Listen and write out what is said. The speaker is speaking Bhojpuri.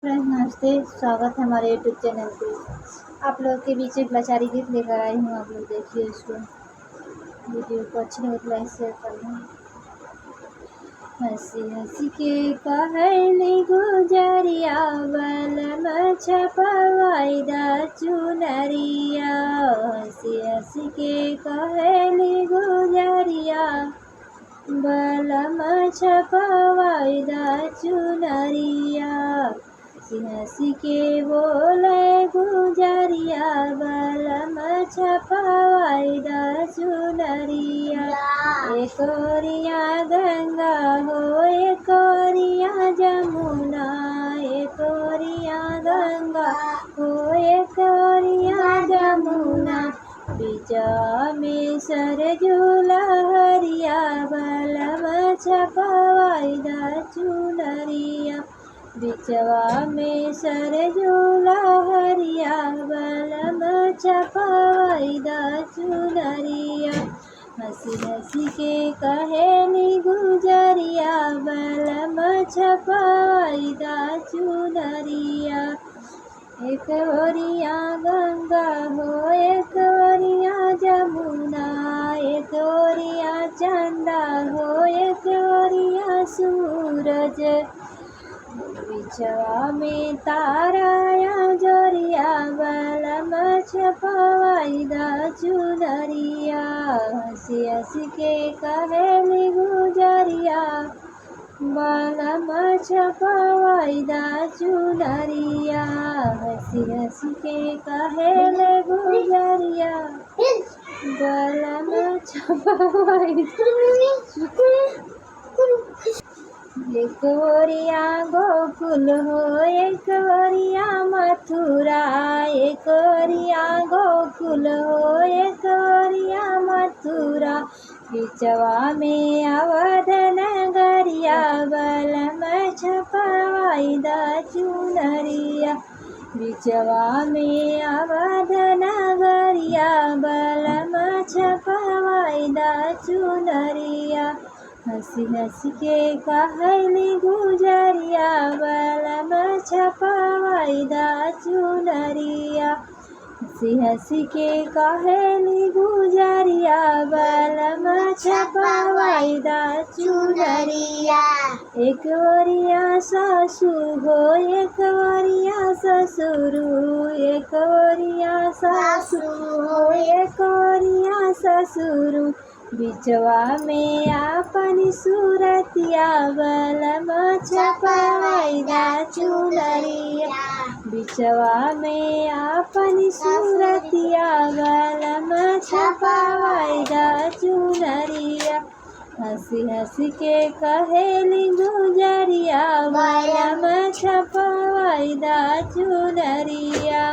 फ्रेंड्स नमस्ते, स्वागत है हमारे यूट्यूब चैनल पे। आप लोग के बीच एक लाचारी गीत लेकर आई हूँ। आप लोग देखिए इसको, वीडियो को अच्छी लगे तो लाइक शेयर कर दें। हंसी हंसी के कहली गुजरिया बलम छपवाइदा चुनरिया। हंसी हंसी के कहली गुजरिया बलम छपवाइदा चुनरिया। हंसी हंसी के बोले गुजरिया बलम छपवाइदा चुनरिया। एक ओरिया गंगा हो एक ओरिया जमुना, एक ओरिया गंगा हो एक ओरिया जमुना। बीचा में सरजू लहरिया बलम छपवाइदा चुनरिया। बिचवा में सरजू लहरिया बलम छपवाइदा चुनरिया। हंसी हंसी के कहली गुजरिया बलम छपवाइदा चुनरिया। एक ओरिया गंगा हो एक ओरिया जमुना, एक ओरिया चंदा हो एक ओरिया सूरज। बिचवा में ताराया जोरिया बलम छपवाइदा चुनरिया। हंसी हंसी के कहली गुजरिया बलम छपवाइदा चुनरिया। हंसी हंसी के कहले गुजरिया बलम छपवाइदा। एक ओरिया गोकुल हो एक ओरिया मथुरा, एक ओरिया गोकुल हो एक ओरिया मथुरा। बिचवा में अवध नगरिया बलम छपवाइदा चुनरिया। बिचवा में अवध नगरिया बलम छपवाइदा चुनरिया। हंसी हंसी के कहली गुजरिया बलम छपवाइदा चुनरिया। हंसी हंसी के कहली गुजरिया बलम छपवाइदा चुनरिया। एक ओरिया सासू हो एक ओरिया ससुरु, एक ओरिया सासू हो एक ओरिया ससुरु। बिचवा में आपनी सूरतिया बलम छपवाइदा चुनरिया। बिचवा में आपनी सूरतिया बलम छपवाइदा चुनरिया। हंसी हंसी के कहली गुजरिया बलम छपवाइदा चुनरिया।